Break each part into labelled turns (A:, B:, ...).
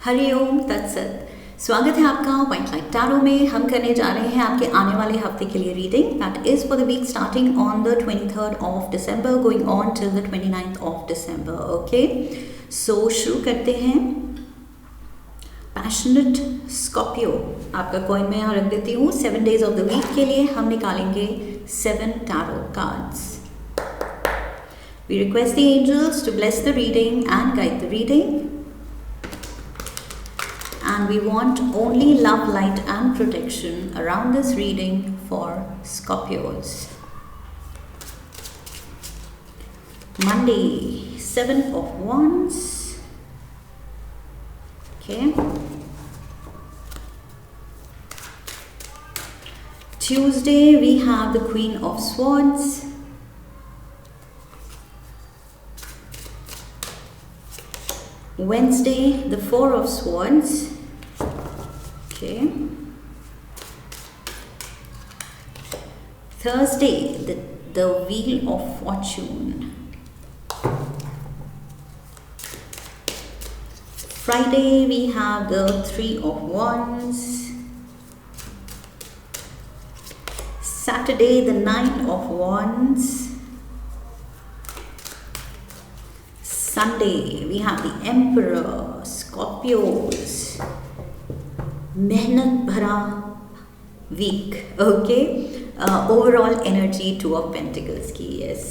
A: हरिओम तत्सत। स्वागत है आपका व्हाइट लाइट टैरो में। हम करने जा रहे हैं आपके आने वाले हफ्ते के लिए reading that is for the week starting on the 23rd of December going on till the 29th of December. Okay, so शुरू करते हैं। पैशनेट स्कॉर्पियो, आपका कॉइन मैं यहाँ रख देती हूँ। 7 days ऑफ द वीक के लिए हम निकालेंगे 7 tarot cards. We request the angels to bless the reading and guide the reading. And we want only love, light and protection around this reading for Scorpios. Monday, 7 of Wands. Okay. Tuesday, we have the Queen of Swords. Wednesday, the 4 of Swords. Okay. Thursday, the Wheel of Fortune. Friday, we have the 3 of Wands. Saturday, the 9 of Wands. Sunday, we have the Emperor, Scorpios. मेहनत भरा week. Okay, overall energy 2 of Pentacles की। Yes,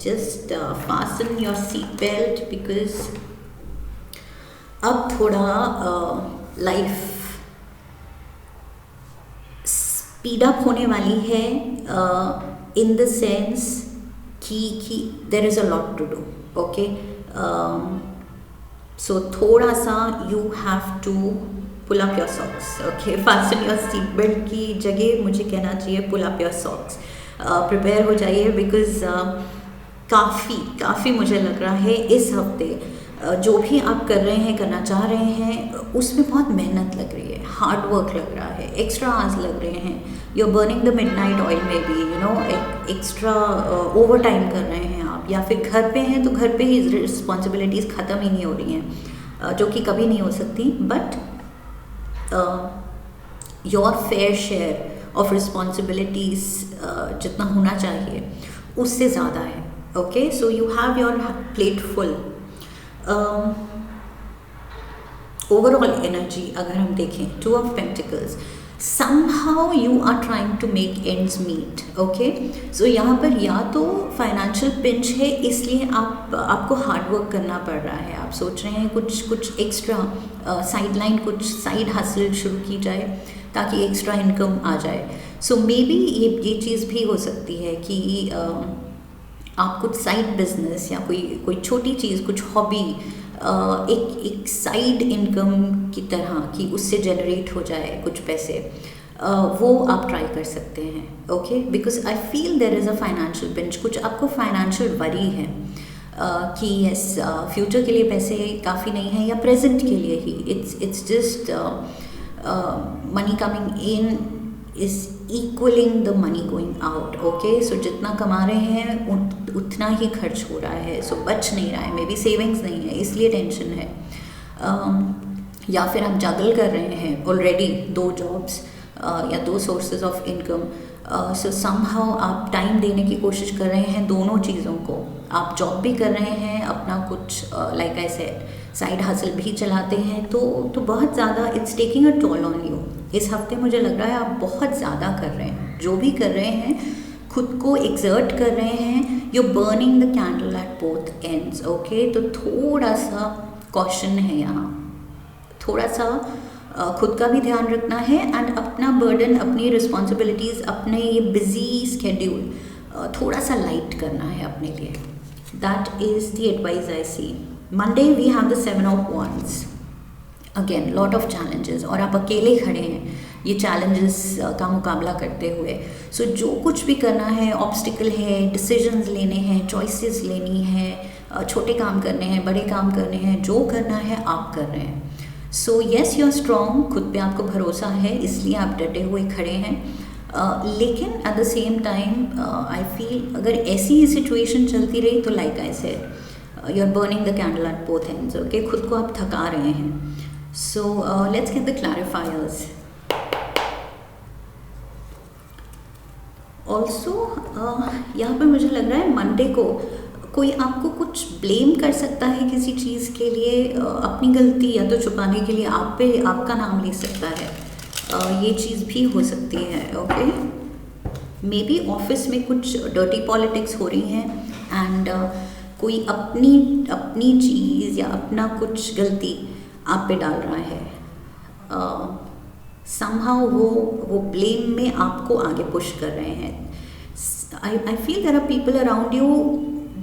A: just fasten your seat belt because अब थोड़ा life speed up होने वाली है in the sense कि there is a lot to do. Okay, so थोड़ा सा you have to pull up your socks. Okay, fasten your seat belt की जगह मुझे कहना चाहिए pull up your socks. Prepare हो जाइए बिकॉज काफ़ी मुझे लग रहा है इस हफ्ते जो भी आप कर रहे हैं, करना चाह रहे हैं, उसमें बहुत मेहनत लग रही है, हार्ड वर्क लग रहा है, एक्स्ट्रा आवर्स लग रहे हैं। You are burning the midnight oil में भी, you know, extra overtime कर रहे हैं आप, या फिर घर पे हैं तो घर पे ही रिस्पॉन्सिबिलिटीज़ ख़त्म ही नहीं हो रही हैं, जो कि कभी नहीं हो सकती। But your fair share of responsibilities जितना होना चाहिए उससे ज़्यादा है। Okay, so you have your plate full. Overall energy अगर हम देखें 2 of Pentacles, somehow you are trying to make ends meet. Okay, so यहाँ पर या तो फाइनेंशियल पिंच है, इसलिए आपको हार्ड वर्क करना पड़ रहा है। आप सोच रहे हैं कुछ एक्स्ट्रा साइड लाइन, कुछ साइड हासिल शुरू की जाए ताकि एक्स्ट्रा इनकम आ जाए। सो मे बी ये चीज़ भी हो सकती है कि आप कुछ साइड बिजनेस या कोई छोटी चीज़, कुछ हॉबी, एक साइड इनकम की तरह कि उससे जनरेट हो जाए कुछ पैसे, वो आप ट्राई कर सकते हैं। Okay, because I feel there is a financial pinch, कुछ आपको फाइनेंशियल वरी है कि यस फ्यूचर के लिए पैसे काफ़ी नहीं है, या प्रेजेंट के लिए ही it's just money coming in is equalling the money going out. Okay, so जितना कमा रहे हैं उतना ही खर्च हो रहा है, सो बच नहीं रहा है, मे बी सेविंग्स नहीं है, इसलिए टेंशन है। या फिर आप जगल कर रहे हैं ऑलरेडी 2 जॉब्स या 2 sources of income, so somehow आप टाइम देने की कोशिश कर रहे हैं दोनों चीज़ों को। आप जॉब भी कर रहे हैं, अपना कुछ लाइक आई सेड साइड हासिल भी चलाते हैं, तो बहुत ज़्यादा it's taking a toll on you. इस हफ्ते मुझे लग रहा है आप बहुत ज़्यादा कर रहे हैं, जो भी कर रहे हैं खुद को एक्सर्ट कर रहे हैं। You burning the candle at both ends. Okay, तो थोड़ा सा कॉशन है यहाँ, थोड़ा सा खुद का भी ध्यान रखना है एंड अपना बर्डन, अपनी रिस्पॉन्सिबिलिटीज़, अपने ये बिजी स्केड्यूल थोड़ा सा लाइट करना है अपने लिए। That is the advice I see. Monday we have the 7 of Wands. Again lot of challenges, और आप अकेले खड़े हैं ये चैलेंजेस का मुकाबला करते हुए। सो जो कुछ भी करना है, ऑब्स्टिकल है, डिसीजंस लेने हैं, चॉइसेस लेनी है, छोटे काम करने हैं, बड़े काम करने हैं, जो करना है आप कर रहे हैं। So yes, you are strong, खुद पे आपको भरोसा है, इसलिए आप डटे हुए खड़े हैं। लेकिन at the same time I feel अगर ऐसी ही सिचुएशन चलती रही तो like I said you are burning the candle at both ends, okay, खुद को आप थका रहे हैं. So let's get the clarifiers. Also यहाँ पर मुझे लग रहा है मंडे को कोई आपको कुछ ब्लेम कर सकता है किसी चीज़ के लिए, अपनी गलती या तो छुपाने के लिए आप पे आपका नाम ले सकता है. ये चीज़ भी हो सकती है. ओके, मे बी ऑफिस में कुछ डर्टी पॉलिटिक्स हो रही हैं एंड कोई अपनी चीज़ या अपना कुछ गलती आप पे डाल रहा है. समहाउ वो ब्लेम में आपको आगे पुश कर रहे हैं. I feel there are people around you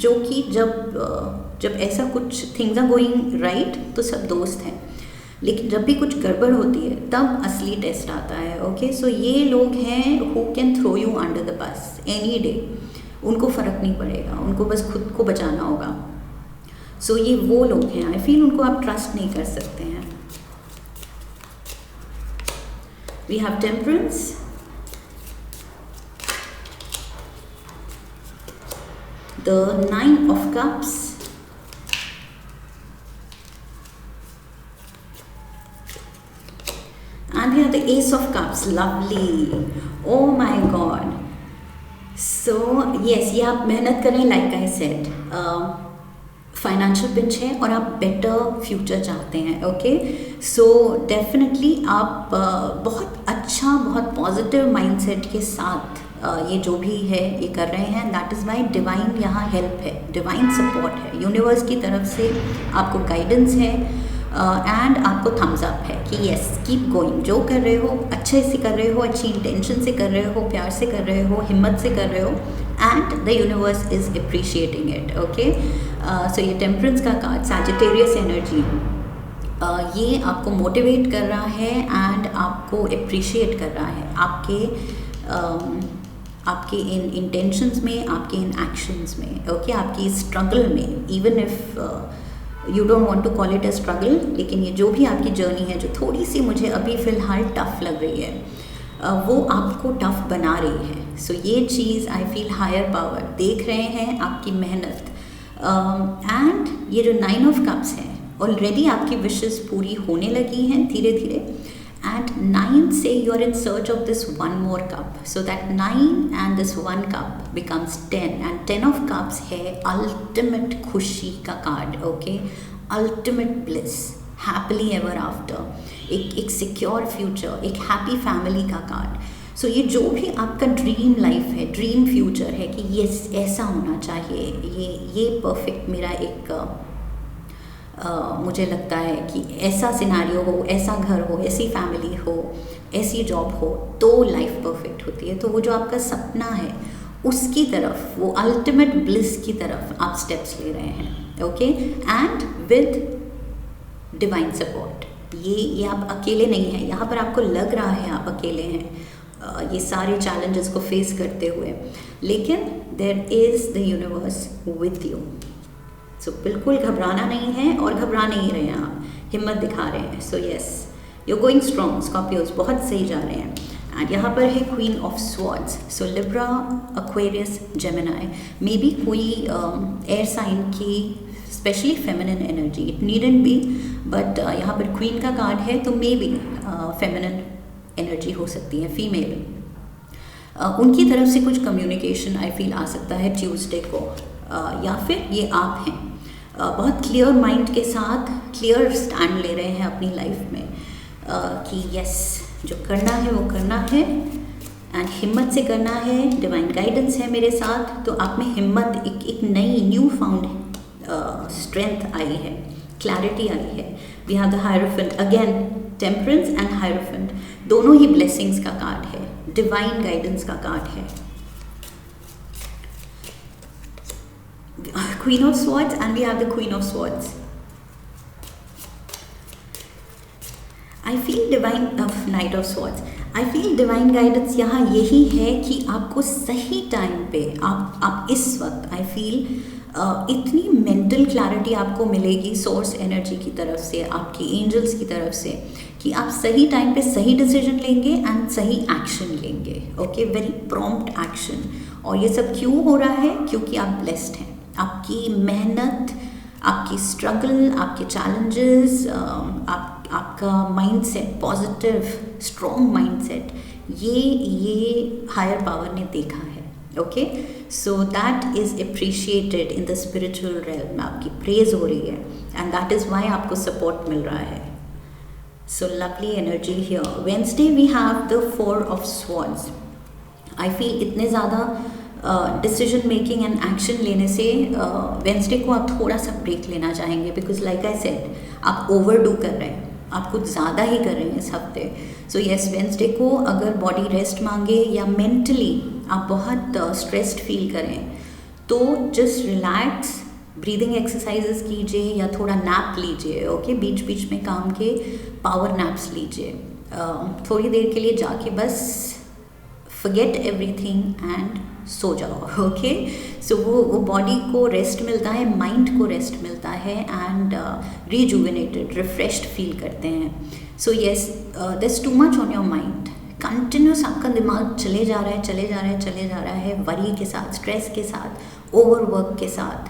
A: जो कि जब ऐसा कुछ थिंग्स आर गोइंग राइट तो सब दोस्त हैं, लेकिन जब भी कुछ गड़बड़ होती है तब असली टेस्ट आता है. ओके, सो ये लोग हैं who can throw you under the bus any day. उनको फ़र्क नहीं पड़ेगा, उनको बस खुद को बचाना होगा. सो ये वो लोग हैं, आई फील उनको आप ट्रस्ट नहीं कर सकते हैं. We have Temperance, the Nine of Cups, and we have the Ace of Cups. Lovely. Oh my God. So yes, ये आप मेहनत करें, like I said. Financial pinch है और आप बेटर फ्यूचर चाहते हैं. ओके, सो डेफिनेटली आप बहुत अच्छा, बहुत पॉजिटिव माइंडसेट के साथ ये जो भी है ये कर रहे हैं. दैट इज़ वाई डिवाइन यहाँ हेल्प है, डिवाइन सपोर्ट है, यूनिवर्स की तरफ से आपको गाइडेंस है एंड आपको थम्स अप है कि यस कीप गोइंग. जो कर रहे हो अच्छे से कर रहे हो, अच्छी इंटेंशन से कर रहे हो, प्यार से कर रहे हो, हिम्मत से कर रहे हो and the universe is appreciating it. Okay, so ये टेम्परेंस का कार्ड, सैजिटेरियस एनर्जी, ये आपको मोटिवेट कर रहा है एंड आपको अप्रिशिएट कर रहा है आपके इन इंटेंशंस में, आपके इन एक्शंस में. ओके, आपकी स्ट्रगल में, even if you don't want to call it a struggle, लेकिन ये जो भी आपकी जर्नी है जो थोड़ी सी मुझे अभी फ़िलहाल टफ़ लग रही है, वो आपको टफ़ बना रही है. सो ये चीज़ आई फील हायर पावर देख रहे हैं आपकी मेहनत. एंड ये जो 9 ऑफ कप्स हैं, ऑलरेडी आपकी विशेस पूरी होने लगी हैं धीरे धीरे. एंड 9 से you are in search of this one more cup, so that 9 and this one cup becomes 10 and 10 of cups है अल्टीमेट खुशी का card. Okay, ultimate bliss, happily ever after, एक सिक्योर फ्यूचर, एक हैप्पी फैमिली का card. सो ये जो भी आपका ड्रीम लाइफ है, ड्रीम फ्यूचर है कि ये ऐसा होना चाहिए, ये परफेक्ट मेरा एक मुझे लगता है कि ऐसा सिनारियो हो, ऐसा घर हो, ऐसी फैमिली हो, ऐसी जॉब हो तो लाइफ परफेक्ट होती है. तो वो जो आपका सपना है उसकी तरफ, वो अल्टीमेट ब्लिस की तरफ आप स्टेप्स ले रहे हैं. Okay, and with divine support. ये आप अकेले नहीं हैं. यहाँ पर आपको लग रहा है आप अकेले हैं ये सारे चैलेंजेस को फेस करते हुए, लेकिन there is the universe with you. So बिल्कुल घबराना नहीं है और घबरा नहीं रहे हैं आप, हिम्मत दिखा रहे हैं. So yes, you are going strong. Scorpios बहुत सही जा रहे हैं. एंड यहाँ पर है queen of swords. So Libra, Aquarius, Gemini, may B कोई एयर साइन की specially feminine energy, it needn't be, but यहाँ पर क्वीन का कार्ड है तो मे बी फेमिनिन एनर्जी हो सकती है, फीमेल. उनकी तरफ से कुछ कम्युनिकेशन आई फील आ सकता है ट्यूसडे को, या फिर ये आप हैं बहुत क्लियर माइंड के साथ क्लियर स्टैंड ले रहे हैं अपनी लाइफ में कि यस जो करना है वो करना है एंड हिम्मत से करना है. डिवाइन गाइडेंस है मेरे साथ, तो आप में हिम्मत, एक नई न्यू फाउंड स्ट्रेंथ आई है, क्लैरिटी आई है. We have the hierophant again, temperance and hierophant दोनों ही ब्लेसिंग्स का कार्ड है, डिवाइन गाइडेंस का कार्ड है. Queen of Swords and we have the Queen of Swords. I feel divine Knight of Swords. I feel divine guidance यहाँ यही है कि आपको सही टाइम पे आप इस वक्त I feel इतनी मेंटल क्लैरिटी आपको मिलेगी सोर्स एनर्जी की तरफ से, आपकी एंजल्स की तरफ से, कि आप सही टाइम पे सही डिसीजन लेंगे एंड सही एक्शन लेंगे. Okay, very prompt action. और ये सब क्यों हो रहा है? क्योंकि आप ब्लेस्ड हैं. आपकी मेहनत आपकी स्ट्रगल, आपके चैलेंजेस, आपका माइंडसेट, पॉजिटिव स्ट्रॉन्ग माइंडसेट, ये हायर पावर ने देखा है. Okay, so that is appreciated in the spiritual realm. आपकी प्रेज हो रही है एंड दैट इज़ वाई आपको सपोर्ट मिल रहा है. So lovely energy here. Wednesday we have the 4 of Swords. I feel इतने ज़्यादा डिसीजन मेकिंग एंड एक्शन लेने से वेंसडे को आप थोड़ा सा ब्रेक लेना चाहेंगे, बिकॉज लाइक आई सेड आप ओवरडू कर रहे हैं, आप कुछ ज़्यादा ही कर रहे हैं इस हफ्ते. सो येस, वेंसडे को अगर बॉडी रेस्ट मांगे या मेंटली आप बहुत स्ट्रेस्ड फील करें तो जस्ट रिलैक्स, ब्रीदिंग एक्सरसाइजेस कीजिए या थोड़ा नैप लीजिए. ओके, बीच बीच में काम के पावर नैप्स लीजिए. थोड़ी देर के लिए जाके बस फॉरगेट एवरीथिंग एंड सो जाओ. ओके, सो वो बॉडी को रेस्ट मिलता है, माइंड को रेस्ट मिलता है एंड रिजुविनेटेड, रिफ्रेश्ड फील करते हैं. So yes, there is too much on your mind. Continuous आपका दिमाग चले जा रहा है वरी के साथ, स्ट्रेस के साथ, ओवरवर्क के साथ.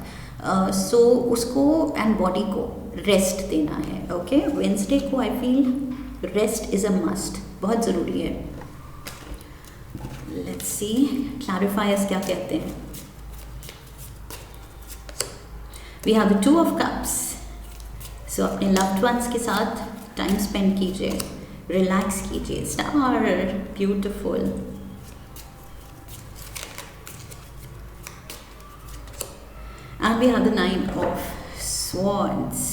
A: सो उसको एंड बॉडी को रेस्ट देना है. ओके, वेंसडे को I feel rest is a must, बहुत ज़रूरी है. लेट्स सी क्लैरिफायर्स क्या कहते हैं. We have the 2 of cups. So अपने लव्ड वंस के साथ टाइम स्पेंड कीजिए, रिलैक्स कीजिए. Star, beautiful. And we have the 9 of swords.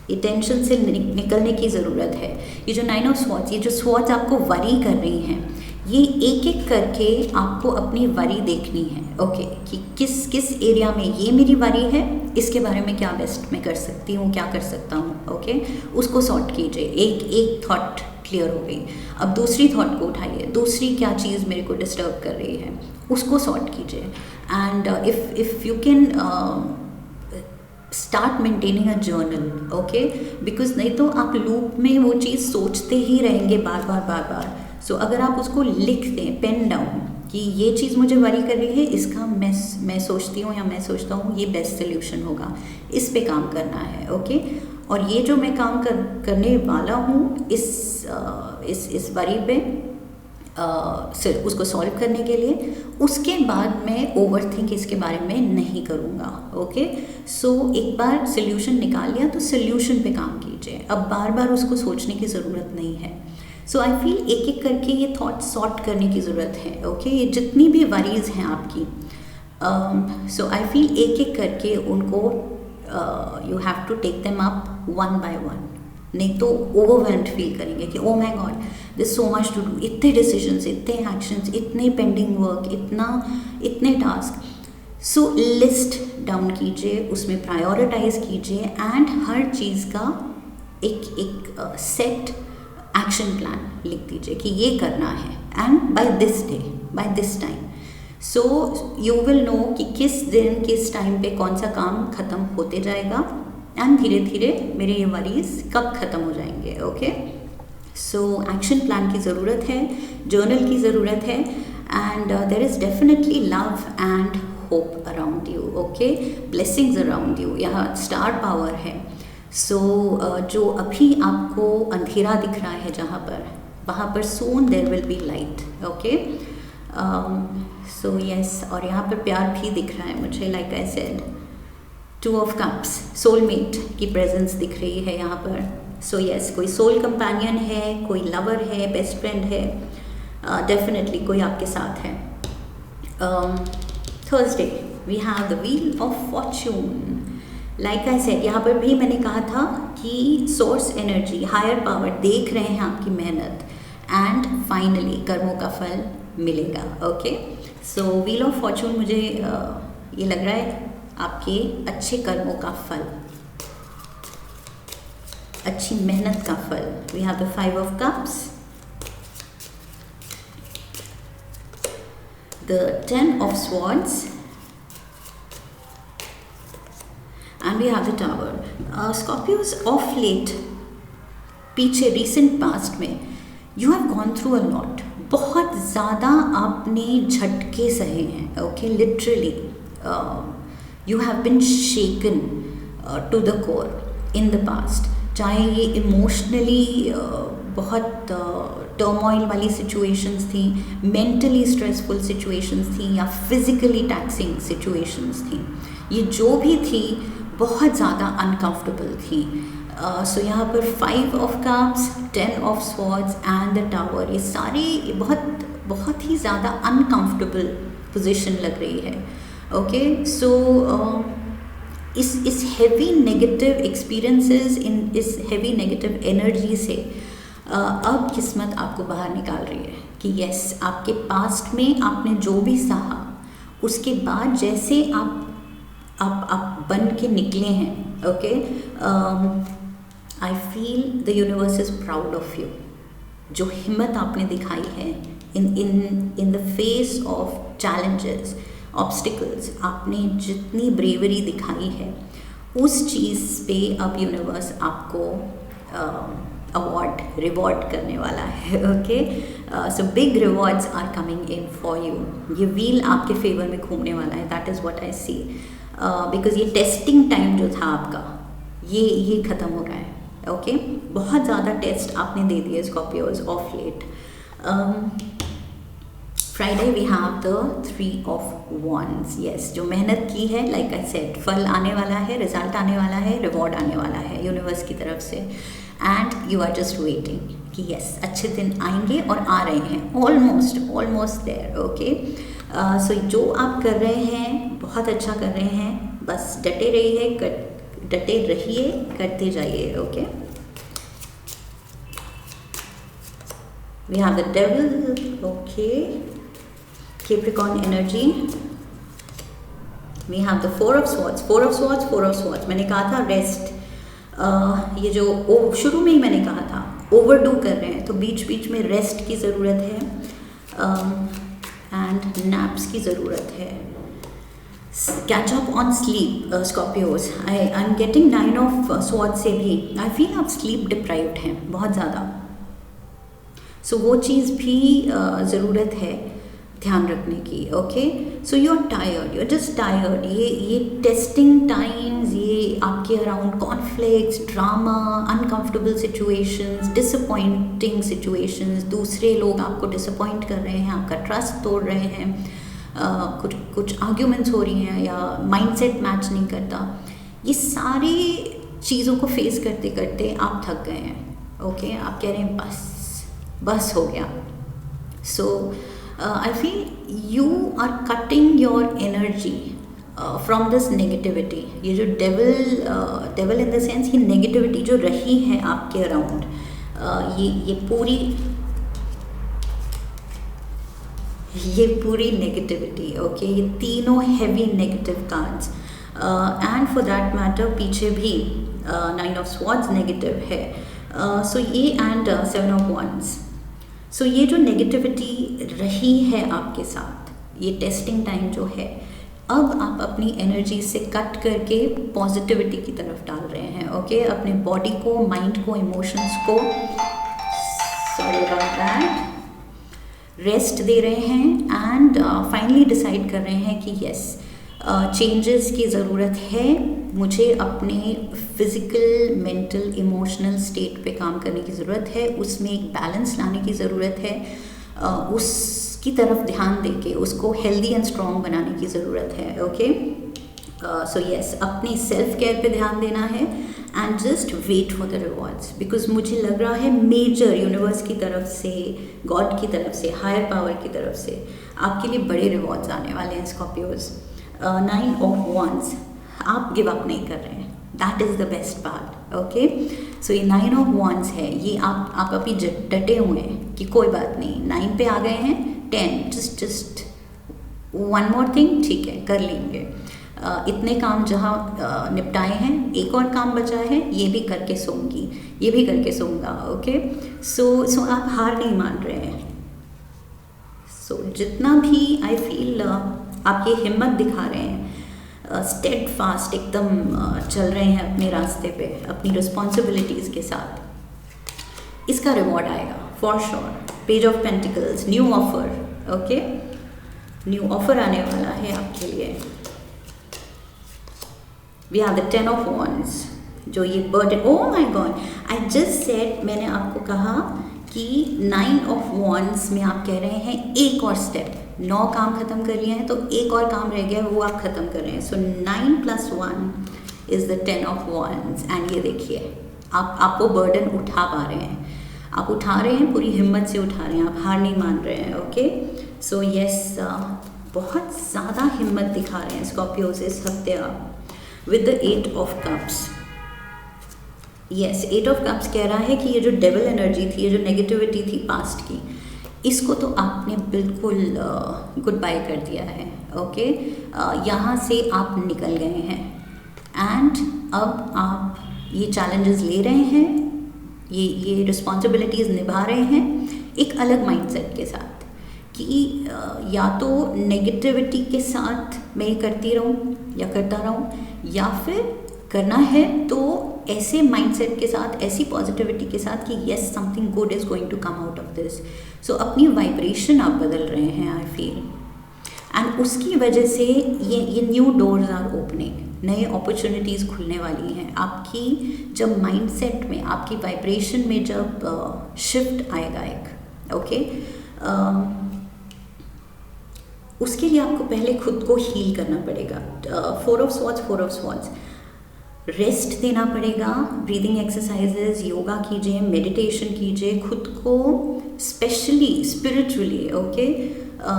A: ये टेंशन से निकलने की ज़रूरत है. ये जो 9 ऑफ स्वॉर्ड्स, ये जो स्वॉर्ड्स आपको वरी कर रही हैं, ये एक एक करके आपको अपनी वरी देखनी है. ओके, कि किस किस एरिया में ये मेरी वरी है, इसके बारे में क्या बेस्ट मैं कर सकती हूँ, क्या कर सकता हूँ. ओके, उसको सॉर्ट कीजिए. एक थॉट क्लियर हो गई. अब दूसरी थॉट को उठाइए. दूसरी क्या चीज़ मेरे को डिस्टर्ब कर रही है, उसको सॉर्ट कीजिए. And if you can start maintaining a journal. Okay, because नहीं तो आप लूप में वो चीज़ सोचते ही रहेंगे बार बार. सो अगर आप उसको लिख दें, पेन डाउन, कि ये चीज़ मुझे वरी कर रही है, इसका मैं सोचती हूँ या मैं सोचता हूँ ये बेस्ट सोल्यूशन होगा, इस पे काम करना है. ओके, और ये जो मैं काम करने वाला हूँ इस वरी पे, सिर्फ उसको सॉल्व करने के लिए, उसके बाद मैं ओवरथिंक इसके बारे में नहीं करूँगा. ओके, सो एक बार सोल्यूशन निकाल लिया तो सोल्यूशन पे काम कीजिए. अब बार बार उसको सोचने की ज़रूरत नहीं है. सो आई फील एक एक करके ये थॉट सॉर्ट करने की ज़रूरत है. ओके, ये जितनी भी वरीज हैं आपकी, सो आई फील एक एक करके उनको you have to take them up one by one. नहीं तो ओवरवेल्म्ड फील करेंगे कि oh my god, this so much to do. इतने डिसीजंस, इतने एक्शंस, इतने पेंडिंग वर्क, इतने टास्क. सो लिस्ट डाउन कीजिए, उसमें प्रायोरिटाइज कीजिए एंड हर चीज़ का एक सेट एक्शन प्लान लिख दीजिए कि ये करना है and by this day, by this time. So you will know कि किस दिन किस टाइम पे कौन सा काम ख़त्म होते जाएगा एंड धीरे धीरे मेरे ये वरीज कब ख़त्म हो जाएंगे. ओके, सो एक्शन प्लान की ज़रूरत है, जर्नल की ज़रूरत है and there is definitely love and hope around you. Okay, blessings around you. यहाँ स्टार पावर है. सो जो अभी आपको अंधेरा दिख रहा है जहाँ पर, वहाँ पर soon there will be light. Okay, so yes, और यहाँ पर प्यार भी दिख रहा है मुझे. Like I said, 2 of cups, soulmate की प्रेजेंस दिख रही है यहाँ पर. सो यस, कोई सोल कंपेनियन है, कोई लवर है, बेस्ट फ्रेंड है, डेफिनेटली कोई आपके साथ है. Thursday we have the wheel of fortune. Like I said, यहाँ पर भी मैंने कहा था कि सोर्स एनर्जी, हायर पावर देख रहे हैं आपकी मेहनत एंड फाइनली कर्मों का फल मिलेगा. Okay, so wheel of Fortune मुझे ये लग रहा है आपके अच्छे कर्मों का फल, अच्छी मेहनत का फल. We have the 5 of cups, the 10 of swords and we have the tower. Scorpios of late, पीछे recent past में you have gone through a lot. बहुत ज़्यादा आपने झटके सहे हैं. Okay, literally you have been shaken. To the core in the past, चाहे ये इमोशनली बहुत टर्मोइल वाली सिचुएशंस थी, मेंटली स्ट्रेसफुल सिचुएशंस थी, या फिज़िकली टैक्सिंग सिचुएशंस थी, ये जो भी थी बहुत ज़्यादा अनकंफर्टेबल थी। सो यहाँ पर 5 of cups, 10 of swords and the tower, ये सारी बहुत ही ज़्यादा अनकंफर्टेबल पोजीशन लग रही है। ओके, सो इस हैवी नेगेटिव एक्सपीरियंसेस, इस हैवी नेगेटिव एनर्जी से अब किस्मत आपको बाहर निकाल रही है कि यस, आपके पास्ट में आपने जो भी सहा, उसके बाद जैसे आप बन के निकले हैं, okay, I feel the universe is proud of you. जो हिम्मत आपने दिखाई है in the face of challenges, obstacles, आपने जितनी ब्रेवरी दिखाई है, उस चीज़ पे अब यूनिवर्स आपको रिवॉर्ड करने वाला है। Okay, so big rewards are coming in for you. ये व्हील आपके फेवर में घूमने वाला है, that is what I see, because ये टेस्टिंग टाइम जो था आपका, ये ख़त्म हो रहा है। ओके, बहुत ज़्यादा टेस्ट आपने दे दिए Scorpios of late. Friday we have the 3 of wands. Yes, जो मेहनत की है, लाइक आई सेड, फल आने वाला है, रिजल्ट आने वाला है, रिवॉर्ड आने वाला है यूनिवर्स की तरफ से, and you are just waiting कि यस, अच्छे दिन आएंगे और आ रहे हैं, ऑलमोस्ट देयर। ओके, सो जो आप कर रहे हैं बहुत अच्छा कर रहे हैं, बस डटे रहिए, करते जाइए। Okay, we have the devil. Okay, Capricorn energy, we have the 4 of swords। मैंने कहा था रेस्ट, ये जो शुरू में ही मैंने कहा था ओवरडू कर रहे हैं, तो बीच बीच में रेस्ट की ज़रूरत है, एंड नैप्स की ज़रूरत है। Catch up on sleep Scorpios. I am getting 9 of sword से भी आई फील आप स्लीप डिप्राइव्ड हैं बहुत ज़्यादा, सो वो चीज़ भी ज़रूरत है ध्यान रखने की। Okay, so you are just tired. ये टेस्टिंग टाइम्स, ये आपके around conflicts, drama, uncomfortable situations, disappointing situations, दूसरे लोग आपको डिसअपॉइंट कर रहे हैं, आपका ट्रस्ट तोड़ रहे हैं, कुछ आर्ग्यूमेंट्स हो रही हैं, या माइंडसेट मैच नहीं करता, ये सारी चीज़ों को फेस करते करते आप थक गए हैं। ओके, आप कह रहे हैं बस हो गया। सो I feel you are cutting your energy from this negativity। ये जो devil in the sense he negativity जो रही है आपके around, ये पूरी negativity। okay, ये तीनों heavy negative cards, and for that matter पीछे भी 9 of swords negative है, so ये and 7 of wands। सो ये जो नेगेटिविटी रही है आपके साथ, ये टेस्टिंग टाइम जो है, अब आप अपनी एनर्जी से कट करके पॉजिटिविटी की तरफ डाल रहे हैं। ओके, अपने बॉडी को, माइंड को, इमोशंस को, सॉरी अबाउट दैट, रेस्ट दे रहे हैं, एंड फाइनली डिसाइड कर रहे हैं कि यस, चेंजेस की ज़रूरत है, मुझे अपने फिज़िकल, मेंटल, इमोशनल स्टेट पे काम करने की ज़रूरत है, उसमें एक बैलेंस लाने की ज़रूरत है, उसकी तरफ ध्यान देके उसको हेल्दी एंड स्ट्रॉन्ग बनाने की ज़रूरत है। ओके, सो यस, अपनी सेल्फ केयर पे ध्यान देना है, and just wait for the rewards, because मुझे लग रहा है मेजर यूनिवर्स की तरफ से, गॉड की तरफ से, हायर पावर की तरफ से आपके लिए बड़े रिवॉर्ड्स आने वाले हैं स्कॉर्पियोज। 9 ऑफ wands, आप गिव अप नहीं कर रहे हैं, that is the best part. Okay, so ये 9 ऑफ wands है, ये आप अभी डटे हुए हैं कि कोई बात नहीं, 9 पे आ गए हैं, 10 जस्ट वन मोर थिंग, ठीक है, कर लेंगे, इतने काम जहाँ निपटाए हैं, एक और काम बचा है, ये भी करके सोऊंगी, ये भी करके सोऊंगा। ओके, सो आप हार नहीं मान रहे हैं। सो जितना भी आई फील आप ये हिम्मत दिखा रहे हैं, स्टेड फास्ट एकदम चल रहे हैं अपने रास्ते पे, अपनी रिस्पॉन्सिबिलिटीज़ के साथ, इसका रिवॉर्ड आएगा for sure. Page of pentacles, new offer. Okay, new offer आने वाला है आपके लिए। We have the 10 of wands, जो ये burden, oh my god, I just said, मैंने आपको कहा कि 9 ऑफ wands में आप कह रहे हैं एक और स्टेप, 9 काम खत्म कर लिए हैं तो एक और काम रह गया है, वो आप खत्म कर रहे हैं. सो 9 + 1 is the 10 of wands. And ये देखिए आप वो बर्डन उठा पा रहे हैं, आप उठा रहे हैं, पूरी हिम्मत से उठा रहे हैं, आप हार नहीं मान रहे हैं. ओके, सो यस, बहुत ज़्यादा हिम्मत दिखा रहे हैं स्कॉर्पियोज इस हफ्ते आप, with the 8 of cups. Yes, 8 of cups कह रहा है कि ये जो डेविल एनर्जी थी, ये जो नेगेटिविटी थी पास्ट की, इसको तो आपने बिल्कुल गुड बाय कर दिया है. ओके, यहाँ से आप निकल गए हैं एंड अब आप ये चैलेंजेस ले रहे हैं, ये रिस्पॉन्सिबिलिटीज़ निभा रहे हैं एक अलग माइंडसेट के साथ कि या तो नेगेटिविटी के साथ मैं ये करती रहूँ या करता रहूँ, या फिर करना है तो ऐसे माइंडसेट के साथ, ऐसी पॉजिटिविटी के साथ कि yes, something good is going to come out of this. So अपनी वाइब्रेशन आप बदल रहे हैं, आई फील, एंड उसकी वजह से ये न्यू डोर्स आर ओपनिंग, नए अपॉर्चुनिटीज़ खुलने वाली हैं. आपकी जब माइंडसेट में, आपकी वाइब्रेशन में जब शिफ्ट आएगा एक, ओके, उसके लिए आपको पहले खुद को हील करना पड़ेगा. 4 ऑफ स्वॉर्ड्स, रेस्ट देना पड़ेगा, ब्रीदिंग एक्सरसाइजेज, योगा कीजिए, मेडिटेशन कीजिए, खुद को specially spiritually, okay,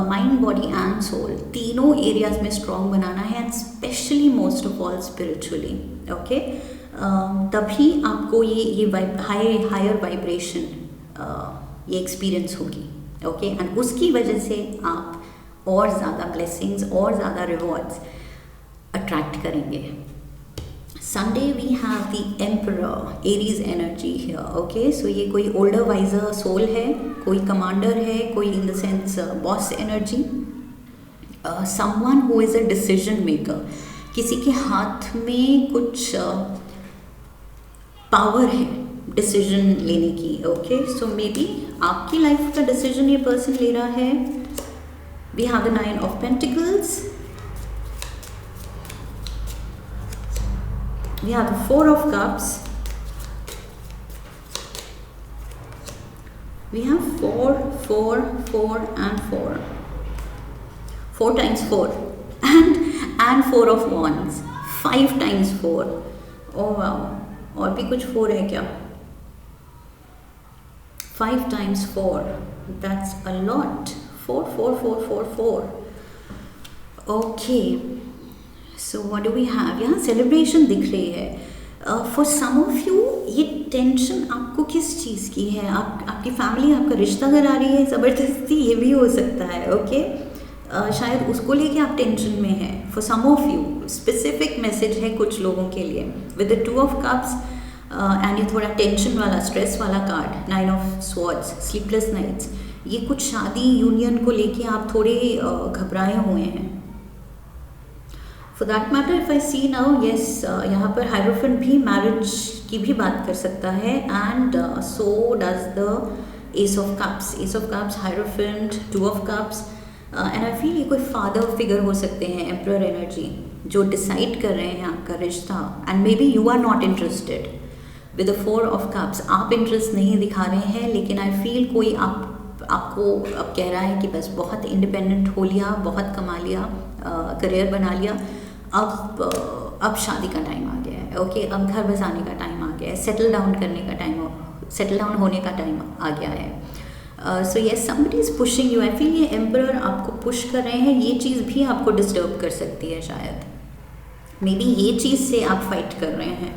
A: mind, body and soul, तीनों एरियाज में स्ट्रॉन्ग बनाना है, and specially most of all spiritually. Okay, तभी आपको ये हायर वाइब्रेशन ये एक्सपीरियंस होगी. ओके, एंड उसकी वजह से आप और ज़्यादा ब्लेसिंग्स और ज़्यादा रिवॉर्ड्स अट्रैक्ट करेंगे. Sunday we have the Emperor, Aries energy here. Okay, so ये कोई older wiser soul है, कोई commander है, कोई in the sense boss energy, someone who is a decision maker. किसी के हाथ में कुछ power है डिसीजन लेने की. ओके, सो मे बी आपकी लाइफ का डिसीजन ये पर्सन ले रहा है. We have the 9 of pentacles, we have the 4 of cups, we have 4 and 4, 4 times 4 and 4 of wands, 5 times 4. oh wow, और भी कुछ 4 है क्या? 5 times 4, that's a lot. 4. Okay, so what do we have, यहाँ celebration दिख रही है. For some of you ये टेंशन आपको किस चीज़ की है? आपकी फैमिली, आपका रिश्ता करा रही है ज़बरदस्ती, ये भी हो सकता है. ओके, शायद उसको लेके आप टेंशन में हैं. For some of you specific message है कुछ लोगों के लिए with the 2 of cups, and ये थोड़ा टेंशन वाला, स्ट्रेस वाला card, 9 of swords, sleepless nights. ये कुछ शादी यूनियन को लेके आप थोड़े घबराए हुए हैं. For that matter if I see now, yes, यहाँ पर हायरोफेंट भी मैरिज की भी बात कर सकता है, and so does the S of cups, hierophant, 2 of cups, and I feel ये कोई फादर फिगर हो सकते हैं, एम्परर एनर्जी, जो डिसाइड कर रहे हैं आपका रिश्ता, and may be you are not interested. With the 4 of cups आप इंटरेस्ट नहीं दिखा रहे हैं, लेकिन आई फील कोई आपको अब कह रहा है कि बस बहुत इंडिपेंडेंट हो लिया, बहुत कमा लिया, करियर बना लिया, अब शादी का टाइम आ गया है. ओके, अब घर बसाने का टाइम आ गया है, सेटल डाउन होने का टाइम आ गया है. So yes, somebody is pushing you. I feel ये एम्परर आपको पुश कर रहे हैं. ये चीज़ भी आपको डिस्टर्ब कर सकती है शायद. मे बी ये चीज़ से आप फाइट कर रहे हैं.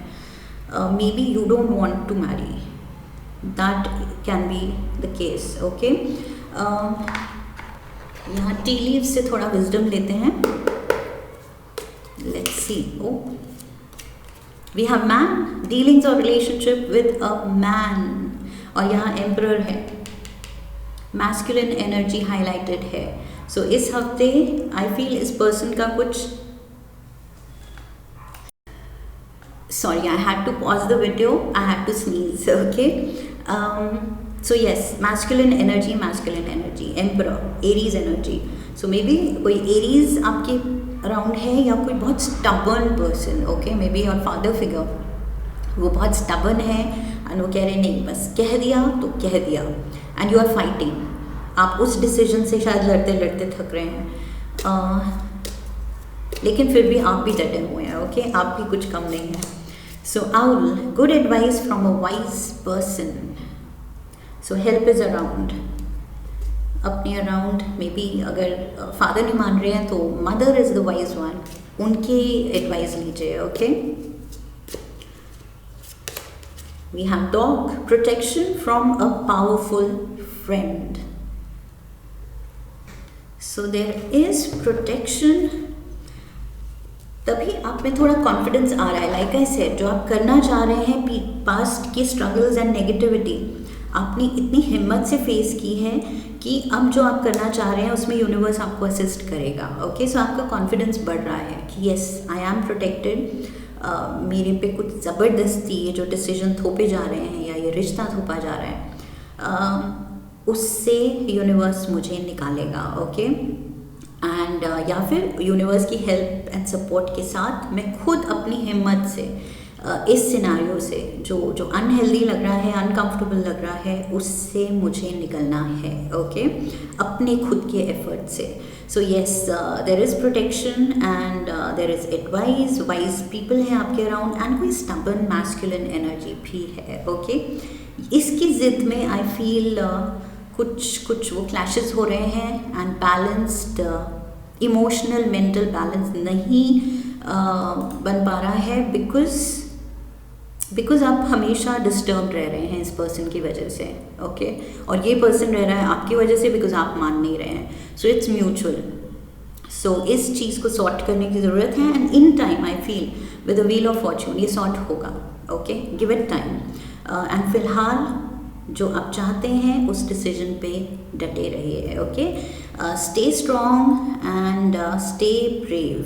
A: May be you don't want to marry, that can be the case. Okay, यहाँ टी लीव से थोड़ा विजडम लेते हैं. Let's see. Oh, we have man, dealings or relationship with a man, और यहाँ एम्परर है, मैस्कुलिन एनर्जी हाईलाइटेड है. सो इस हफ्ते आई फील इस पर्सन का कुछ, sorry, I had to pause the video, I had to sneeze. Okay, so yes, masculine energy, emperor, Aries energy. So may be कोई एरीज आपके अराउंड है, या कोई बहुत stubborn person, okay, maybe your father figure, वो बहुत stubborn है and वो कह रहे नहीं बस कह दिया तो कह दिया, एंड यू आर फाइटिंग, आप उस डिसीजन से शायद लड़ते लड़ते थक रहे हैं, लेकिन फिर भी आप भी डटे हुए हैं, ओके, आप भी कुछ कम नहीं है. So owl, good advice from a wise person. So help is around, अपने अराउंड. मे बी अगर फादर नहीं मान रहे हैं तो mother is the wise one, उनकी एडवाइस लीजिए, okay. We have dog, protection from a powerful friend. So there is protection. तभी आप में थोड़ा कॉन्फिडेंस आ रहा है. लाइक आई सेड, जो आप करना चाह रहे हैं, पास्ट की स्ट्रगल्स एंड नेगेटिविटी आपने इतनी हिम्मत से फेस की है कि अब जो आप करना चाह रहे हैं उसमें यूनिवर्स आपको असिस्ट करेगा, ओके. सो आपका कॉन्फिडेंस बढ़ रहा है कि यस आई एम प्रोटेक्टेड. मेरे पे कुछ ज़बरदस्ती ये जो डिसीजन थोपे जा रहे हैं या ये रिश्ता थोपा जा रहा है, उससे यूनिवर्स मुझे निकालेगा, ओके. एंड या फिर यूनिवर्स की हेल्प एंड सपोर्ट के साथ मैं खुद अपनी हिम्मत से इस सिनारियो से जो अनहेल्दी लग रहा है, अनकंफर्टेबल लग रहा है, उससे मुझे निकलना है, ओके, अपने खुद के एफर्ट से. So yes, there is protection and there is advice. Wise people हैं आपके अराउंड एंड कोई स्टबर्न मैस्कुलिन एनर्जी भी है, ओके. इसकी ज़िद में आई फील कुछ वो क्लैशेस हो रहे हैं and balanced emotional mental balance नहीं बन पा रहा है, बिकॉज आप हमेशा डिस्टर्ब रह रहे हैं इस पर्सन की वजह से, ओके. और ये पर्सन रह रहा है आपकी वजह से बिकॉज आप मान नहीं रहे हैं. So it's mutual. सो इस चीज़ को सॉर्ट करने की ज़रूरत है and in time I feel with the wheel of Fortune ये सॉर्ट होगा, okay. Give it time. And फिलहाल जो आप चाहते हैं उस डिसीजन पे डटे रहिए, okay. Stay strong and stay brave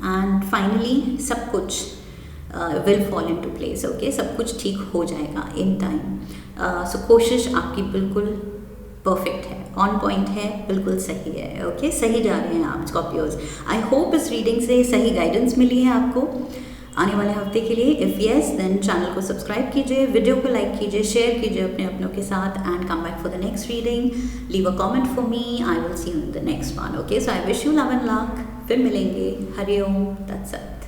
A: and finally सब कुछ will fall into place, okay. सब कुछ ठीक हो जाएगा इन टाइम. सो कोशिश आपकी बिल्कुल परफेक्ट है, ऑन पॉइंट है, बिल्कुल सही है, ओके. सही जा रहे हैं आप स्कॉर्पियोज. आई होप इस रीडिंग से सही गाइडेंस मिली है आपको आने वाले हफ्ते के लिए. इफ़ येस देन चैनल को सब्सक्राइब कीजिए, वीडियो को लाइक कीजिए, शेयर कीजिए अपने अपनों के साथ and come back for the next reading. Leave a comment for me, I will see you in the next one, okay. So I wish you love and luck. फिर मिलेंगे. Hari Om. That's it.